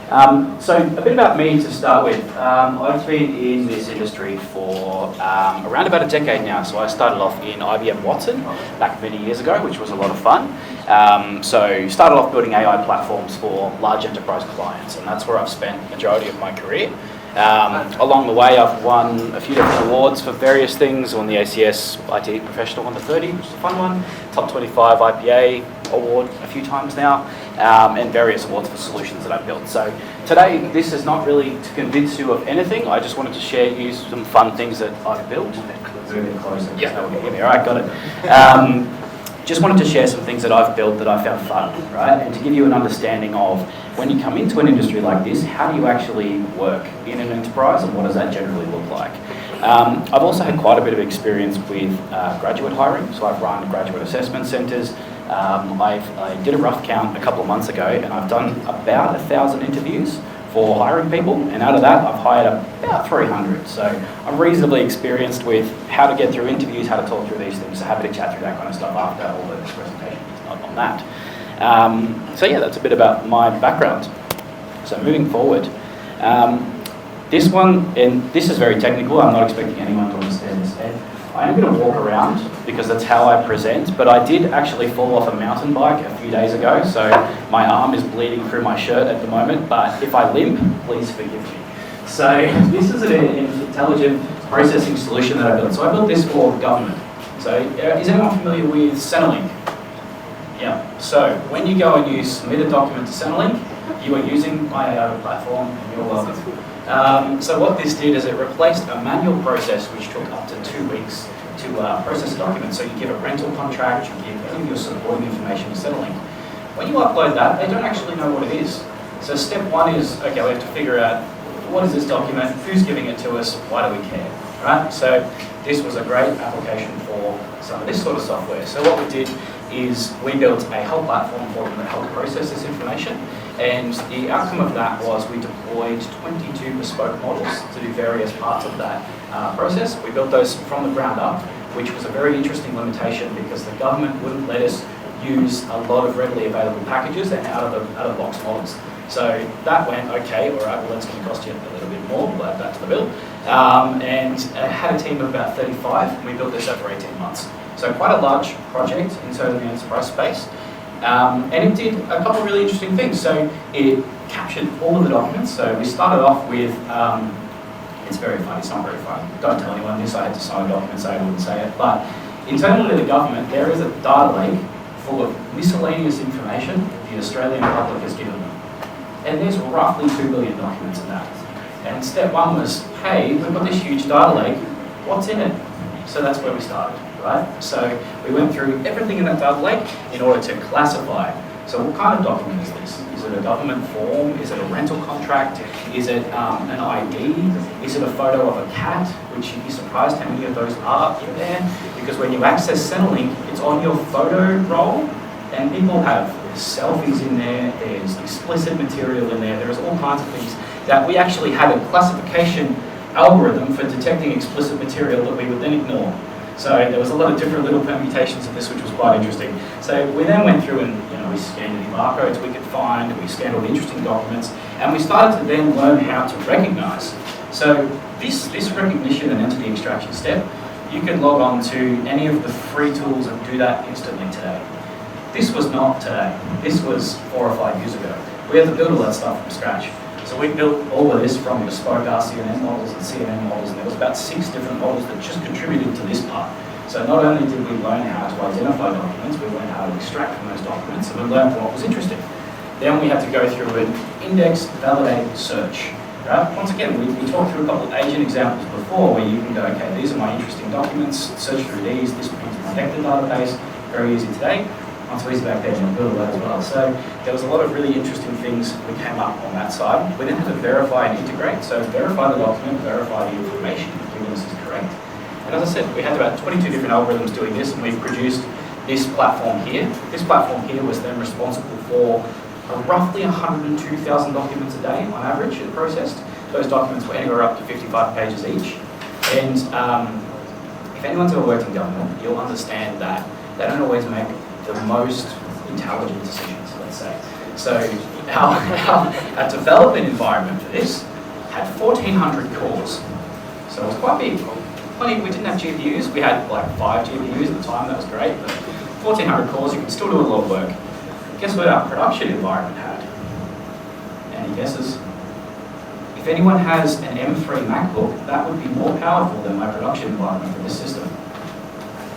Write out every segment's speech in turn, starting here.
So a bit about me to start with. I've been in this industry for around about a decade now. So I started off in IBM Watson back many years ago, which was a lot of fun. So started off building AI platforms for large enterprise clients, and that's where I've spent the majority of my career. Along the way, I've won a few different awards for various things. I won the ACS IT Professional Under 30, which is a fun one, Top 25 IPA award a few times now, and various awards for solutions that I've built. So today, this is not really to convince you of anything. I just wanted to share you some fun things that I've built. Move it closer. Yeah, all right, got it. Just wanted to share some things that I've built that I found fun, right? And to give you an understanding of when you come into an industry like this, how do you actually work in an enterprise and what does that generally look like? I've also had quite a bit of experience with graduate hiring, so I've run graduate assessment centres. I did a rough count a couple of months ago and I've done about 1,000 interviews for hiring people, and out of that I've hired about 300. So I'm reasonably experienced with how to get through interviews, how to talk through these things, so happy to chat through that kind of stuff after all the presentation on that. So yeah, that's a bit about my background. So moving forward, this one, and this is very technical, I'm not expecting anyone to understand this. And I am going to walk around because that's how I present, but I did actually fall off a mountain bike a few days ago, so my arm is bleeding through my shirt at the moment, but if I limp, please forgive me. So this is an intelligent processing solution that I built. So I built this for government. So is anyone familiar with Centrelink? Yeah. So when you go and you submit a document to Centrelink, you are using my AI platform and you're welcome. So what this did is it replaced a manual process which took up to 2 weeks to process a document. So you give a rental contract, you give any of your supporting information to Centrelink. When you upload that, they don't actually know what it is. So step one is, okay, we have to figure out what is this document, who's giving it to us, why do we care, right? So this was a great application for some of this sort of software. So what we did is we built a whole platform for them that helped process this information. And the outcome of that was we deployed 22 bespoke models to do various parts of that process. We built those from the ground up, which was a very interesting limitation because the government wouldn't let us use a lot of readily available packages and out-of-box models. So that went, okay, all right, well that's going to cost you a little bit more, we'll add that to the bill. And had a team of about 35, and we built this over 18 months. So quite a large project in terms of the enterprise space. And it did a couple of really interesting things. So it captured all of the documents. So we started off with, it's very funny, it's not very funny. Don't tell anyone this, I had to sign a document so I wouldn't say it. But internally to the government, there is a data lake full of miscellaneous information the Australian public has given them. And there's roughly 2 billion documents in that. And step one was, hey, we've got this huge data lake, what's in it? So that's where we started, right? So we went through everything in that data lake in order to classify. So what kind of document is this? Is it a government form? Is it a rental contract? Is it an ID? Is it a photo of a cat? Which you'd be surprised how many of those are in there. Because when you access Centrelink, it's on your photo roll, and people have selfies in there, there's explicit material in there, there's all kinds of things that we actually had a classification algorithm for detecting explicit material that we would then ignore. So there was a lot of different little permutations of this, which was quite interesting. So we then went through and we scanned any barcodes we could find, and we scanned all the interesting documents, and we started to then learn how to recognize. So this recognition and entity extraction step, you can log on to any of the free tools and do that instantly today. This was not today. This was 4 or 5 years ago. We had to build all that stuff from scratch. So we built all of this from bespoke RCNN models and CNN models, and there was about 6 different models that just contributed to this part. So not only did we learn how to identify documents, we learned how to extract from those documents, and we learned what was interesting. Then we had to go through an index, validate, search. Right? Once again, we talked through a couple of agent examples before where you can go, okay, these are my interesting documents, search through these, this becomes my vector database, very easy today. Not so easy back then, and build that as well. So there was a lot of really interesting things we came up on that side. We then had to verify and integrate. So verify the document, verify the information, given this is correct. And as I said, we had about 22 different algorithms doing this, and we've produced this platform here. This platform here was then responsible for roughly 102,000 documents a day on average it processed. Those documents were anywhere up to 55 pages each. And if anyone's ever worked in government, you'll understand that they don't always make the most intelligent decisions, let's say. So our development environment for this had 1,400 cores. So it was quite big. Funny, we didn't have GPUs. We had like 5 GPUs at the time. That was great. But 1,400 cores, you could still do a lot of work. Guess what our production environment had? Any guesses? If anyone has an M3 MacBook, that would be more powerful than my production environment for this system.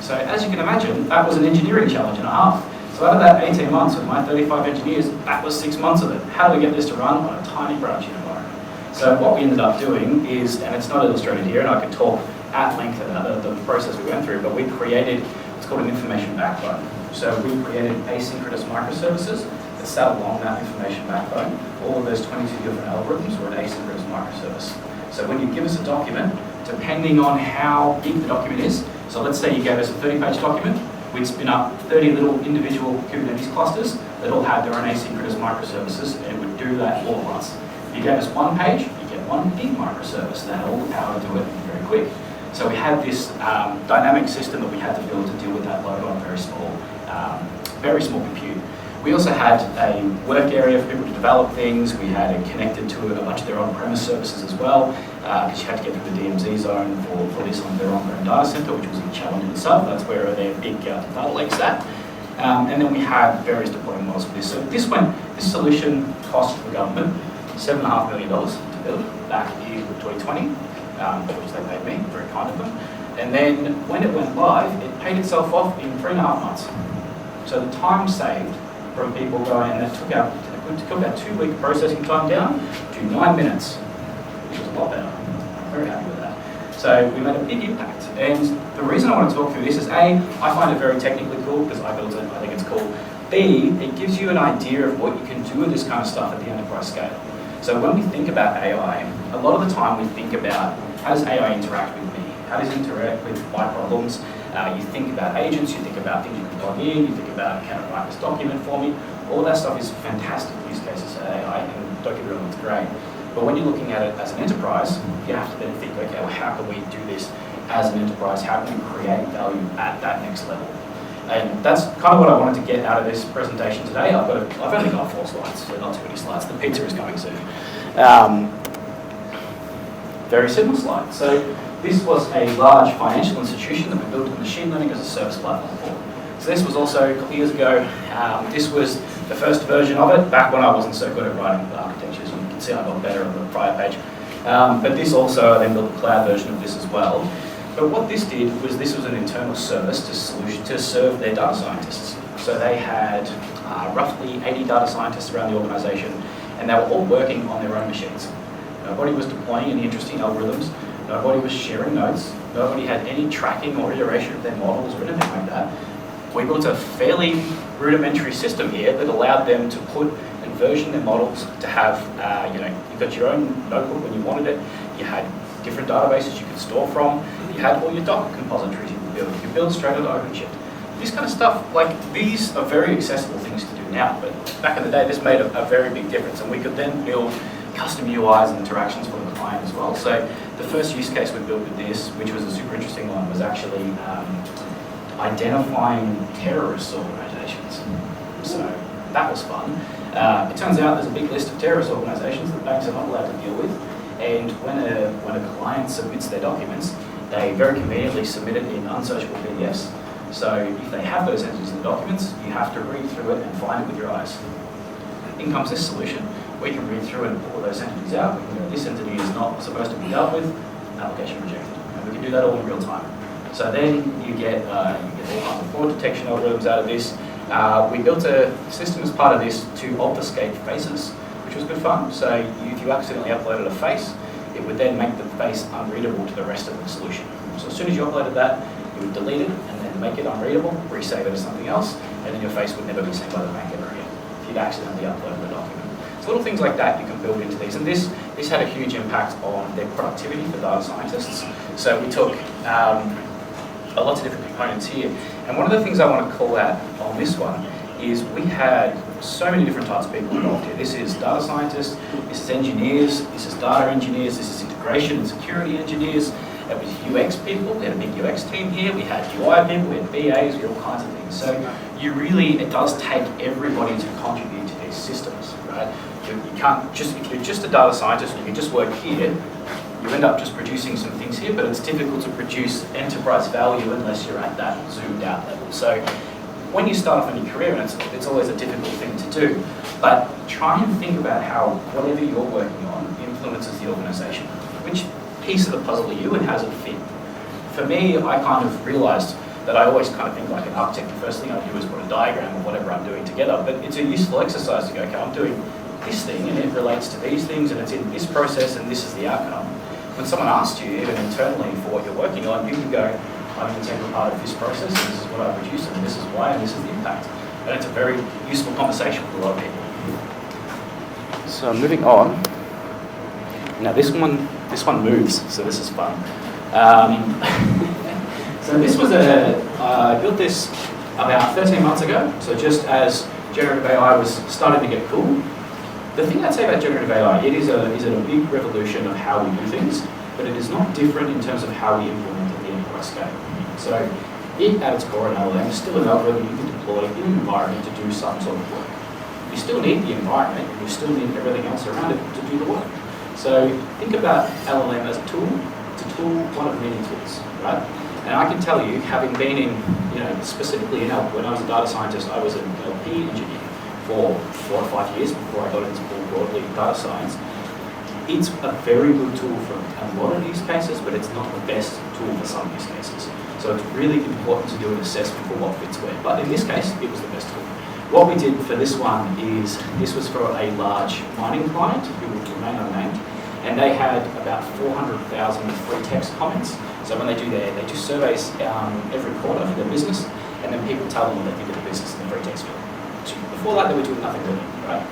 So as you can imagine, that was an engineering challenge and a half. So out of that 18 months with my 35 engineers, that was 6 months of it. How do we get this to run on a tiny production environment? So what we ended up doing is, and it's not illustrated here, and I could talk at length about the process we went through, but we created what's called an information backbone. So we created asynchronous microservices that sat along that information backbone. All of those 22 different algorithms were an asynchronous microservice. So when you give us a document, depending on how big the document is, so let's say you gave us a 30-page document, we'd spin up 30 little individual Kubernetes clusters that all had their own asynchronous microservices, and it would do that all at once. If you gave us 1 page, you get 1 big microservice that had all the power to do it very quick. So we had this dynamic system that we had to build to deal with that load on very small compute. We also had a work area for people to develop things. We had it connected to a bunch of their on-premise services as well, because you had to get through the DMZ zone for this on their on-prem data center, which was a challenge in itself. That's where their big data lake's at. And then we had various deployment models for this. So this solution cost the government $7.5 million to build back in 2020, which they paid me, very kind of them. And then when it went live, it paid itself off in 3.5 months. So the time saved from people going, and it took about 2-week processing time down to 9 minutes, which was a lot better. I'm very happy with that. So we made a big impact. And the reason I want to talk through this is A, I find it very technically cool because I built it, I think it's cool. B, it gives you an idea of what you can do with this kind of stuff at the enterprise scale. So when we think about AI, a lot of the time we think about how does AI interact with me? How does it interact with my problems? You think about agents, you think about things you can plug in, you think about can it write this document for me? All that stuff is fantastic use cases for AI, and don't get me wrong, it's great. But when you're looking at it as an enterprise, you have to then think, okay, well, how can we do this as an enterprise? How can we create value at that next level? And that's kind of what I wanted to get out of this presentation today. I've only got 4 slides, so not too many slides. The pizza is coming soon. Very simple slide. So this was a large financial institution that we built a machine learning as a service platform for. So this was also a couple of years ago. This was the first version of it, back when I wasn't so good at writing architectures. You can see I got better on the prior page. But this also, I then built a cloud version of this as well. But what this did was this was an internal service to serve their data scientists. So they had roughly 80 data scientists around the organization, and they were all working on their own machines. Nobody was deploying any interesting algorithms. Nobody was sharing notes. Nobody had any tracking or iteration of their models or anything like that. We built a fairly rudimentary system here that allowed them to put and version their models to have, you got your own notebook when you wanted it. You had different databases you could store from. You had all your Docker compositories you could build. You could build straight onto OpenShift. This kind of stuff, like these are very accessible things to do now, but back in the day this made a very big difference, and we could then build custom UIs and interactions for the client as well. So the first use case we built with this, which was a super interesting one, was actually identifying terrorist organizations. So that was fun. It turns out there's a big list of terrorist organizations that banks are not allowed to deal with, and when a client submits their documents, they very conveniently submit it in unsearchable PDFs. So if they have those entities in the documents, you have to read through it and find it with your eyes. In comes this solution. We can read through and pull those entities out. We can go, this entity is not supposed to be dealt with, application rejected. And we can do that all in real time. So then you get all kinds of fraud detection algorithms out of this. We built a system as part of this to obfuscate faces, which was good fun. So if you accidentally uploaded a face, it would then make the face unreadable to the rest of the solution. So as soon as you uploaded that, you would delete it and then make it unreadable, resave it as something else, and then your face would never be seen by the bank ever again if you'd accidentally uploaded the document. So little things like that you can build into these, and this had a huge impact on their productivity for data scientists. So we took lots of different components here, and one of the things I want to call out on this one is we had so many different types of people involved here. This is data scientists, this is engineers, this is data engineers, this is integration and security engineers, it was UX people, we had a big UX team here, we had UI people, we had BAs, we had all kinds of things. So it does take everybody to contribute to these systems. right? You can't just, if you're just a data scientist, you can just work here, you end up just producing some things here, but it's difficult to produce enterprise value unless you're at that zoomed out level. So when you start off in your career, and it's always a difficult thing to do, but try and think about how whatever you're working on influences the organisation. Which piece of the puzzle are you and how does it fit? For me, I kind of realised that I always kind of think like an architect. The first thing I do is put a diagram of whatever I'm doing together, but it's a useful exercise to go, okay, I'm doing this thing and it relates to these things and it's in this process and this is the outcome. When someone asks you, even internally, for what you're working on, you can go, I'm an integral part of this process and this is what I produce and this is why and this is the impact. And it's a very useful conversation with a lot of people. So moving on. Now this one moves, so this is fun. So this was I built this about 13 months ago, so just as generative AI was starting to get cool. The thing I'd say about generative AI, it is a big revolution of how we do things, but it is not different in terms of how we implement at the enterprise scale. So it, at its core, an LLM is still an algorithm you can deploy in an environment to do some sort of work. You still need the environment, and you still need everything else around it to do the work. So think about LLM as a tool. It's a tool, one of many tools, right? And I can tell you, having been in, specifically in when I was a data scientist, I was an LP engineer for 4 or 5 years before I got into more broadly data science. It's a very good tool for a lot of use cases, but it's not the best tool for some use cases. So it's really important to do an assessment for what fits where. But in this case, it was the best tool. What we did for this one is, this was for a large mining client who would remain unnamed, and they had about 400,000 free text comments. So when they do surveys every quarter for their business, and then people tell them what they think of the business in the free text field. Before that, they were doing nothing really, right?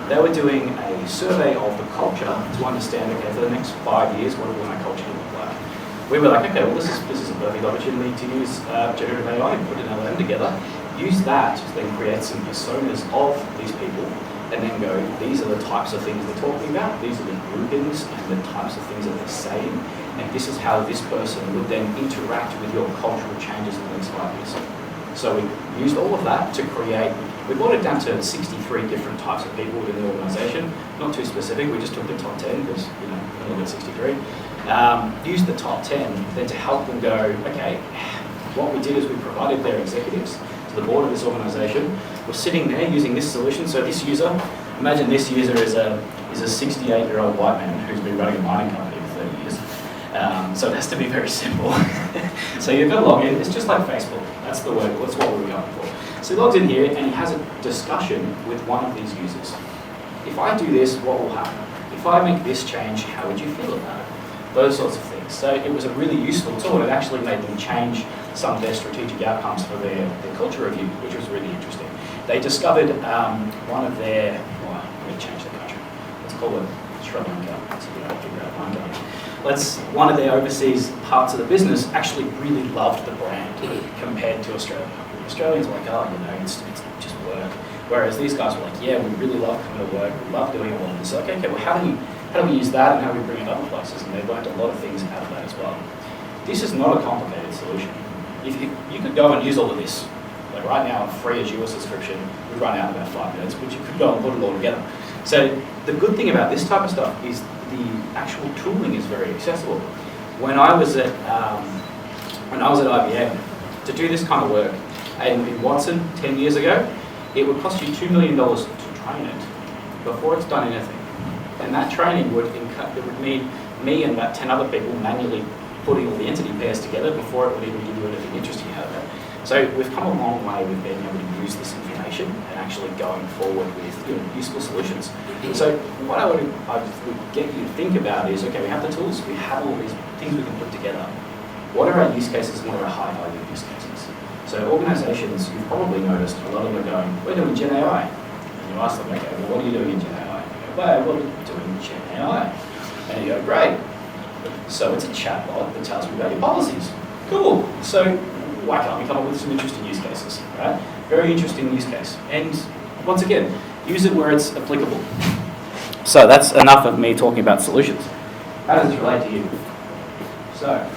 They were doing a survey of the culture to understand, okay, for the next 5 years, what do we want our culture to look like? We were like, okay, well, this is a perfect opportunity to use generative AI and put an LLM together, use that to then create some personas of these people, and then go, these are the types of things they're talking about, these are the groupings and the types of things that they're saying, and this is how this person would then interact with your cultural changes in the next 5 years. So we used all of that to create, we brought it down to 63 different types of people within the organisation, not too specific, we just took the top 10 because, we only got 63. Used the top 10 then to help them go, okay, what we did is we provided their executives, the board of this organisation, was sitting there using this solution. So this user, imagine this user is a 68-year-old white man who's been running a mining company for 30 years. So it has to be very simple. So you've got to log in. It's just like Facebook. That's the word. That's what we were going for. So he logs in here and he has a discussion with one of these users. If I do this, what will happen? If I make this change, how would you feel about it? Those sorts of things. So it was a really useful tool. It actually made them change some of their strategic outcomes for their culture review, which was really interesting. They discovered one of their, let me change the country. Let's call it Sri Lanka. So we don't figure out Lanka. One of their overseas parts of the business actually really loved the brand compared to Australia. Australians were like, it's just work. Whereas these guys were like, yeah, we really love coming to work, we love doing all of this. So, okay, well, how do we use that and how do we bring it other places? And they learned a lot of things out of that as well. This is not a complicated solution. If you could go and use all of this, like right now, a free Azure subscription would run out in about 5 minutes, but you could go and put it all together. So the good thing about this type of stuff is the actual tooling is very accessible. When I was at IBM, to do this kind of work in Watson 10 years ago, it would cost you $2 million to train it before it's done anything. And that training would mean me and about 10 other people manually putting all the entity pairs together before it would even give you anything interesting out of it. So we've come a long way with being able to use this information and actually going forward with useful solutions. So what I would get you to think about is, okay, we have the tools, we have all these things we can put together. What are our use cases and what are our high value use cases? So organisations, you've probably noticed, a lot of them are going, we're doing Gen AI. And you ask them, okay, well, what are you doing in Gen AI? They go, well, we're doing Gen AI. And you go, great. So it's a chatbot that tells me about your policies. Cool. So why can't we come up with some interesting use cases, right? Very interesting use case. And once again, use it where it's applicable. So that's enough of me talking about solutions. How does this relate to you? So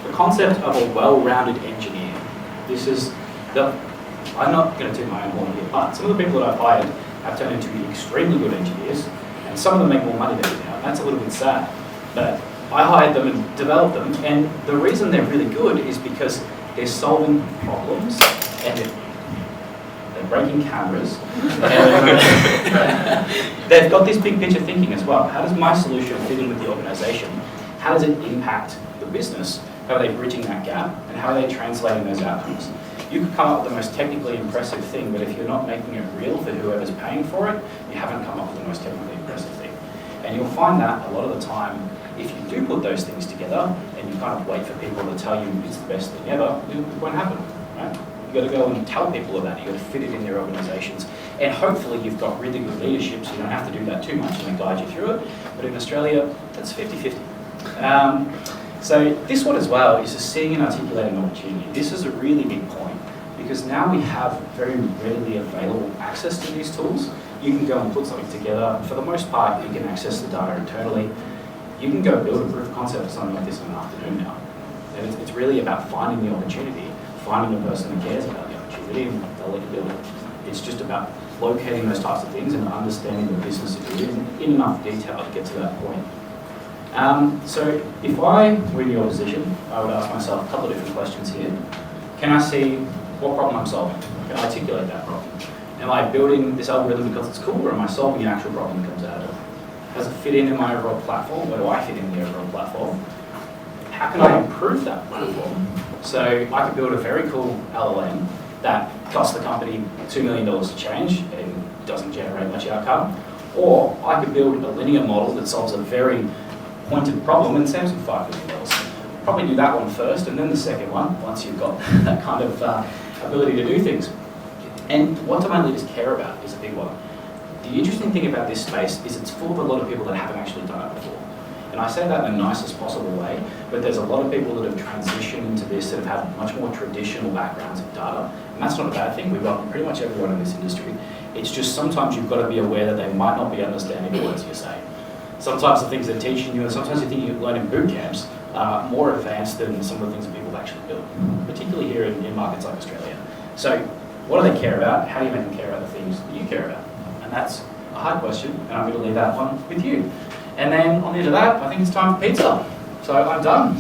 the concept of a well-rounded engineer. This is I'm not going to do my own horn here, but some of the people that I've hired have turned into extremely good engineers, and some of them make more money than me now, and that's a little bit sad. But I hired them and developed them, and the reason they're really good is because they're solving problems, and they're breaking cameras, and they've got this big picture thinking as well. How does my solution fit in with the organisation? How does it impact the business? How are they bridging that gap? And how are they translating those outcomes? You could come up with the most technically impressive thing, but if you're not making it real for whoever's paying for it, you haven't come up with the most technically impressive thing. And you'll find that a lot of the time, if you do put those things together and you kind of wait for people to tell you it's the best thing ever, it won't happen, right? You've got to go and tell people about it. You've got to fit it in their organisations. And hopefully you've got really good leadership, so you don't have to do that too much and they guide you through it. But in Australia, that's 50-50. So this one as well is just seeing and articulating opportunity. This is a really big point because now we have very readily available access to these tools. You can go and put something together. For the most part, you can access the data internally. You can go build a proof of concept for something like this in an afternoon now. And it's really about finding the opportunity, finding the person who cares about the opportunity, and they'll let you build it. It's just about locating those types of things and understanding the business that you're in enough detail to get to that point. So if I were in your position, I would ask myself a couple of different questions here. Can I see what problem I'm solving? Can I articulate that problem? Am I building this algorithm because it's cool, or am I solving an actual problem that comes out of it? Does it fit in my overall platform? Where do I fit in the overall platform? How can I improve that platform? So I could build a very cool LLM that costs the company $2 million to change and doesn't generate much outcome. Or I could build a linear model that solves a very pointed problem and saves you $5 million. Probably do that one first and then the second one, once you've got that kind of ability to do things. And what do my leaders care about is a big one. The interesting thing about this space is it's full of a lot of people that haven't actually done it before. And I say that in the nicest possible way, but there's a lot of people that have transitioned into this that have had much more traditional backgrounds of data. And that's not a bad thing. We've got pretty much everyone in this industry. It's just sometimes you've got to be aware that they might not be understanding the words you're saying. Sometimes the things they're teaching you and sometimes the things you learn in boot camps are more advanced than some of the things that people have actually built, particularly here in markets like Australia. So what do they care about? How do you make them care about the things that you care about? And that's a hard question, and I'm going to leave that one with you. And then on the end of that, I think it's time for pizza. So I'm done.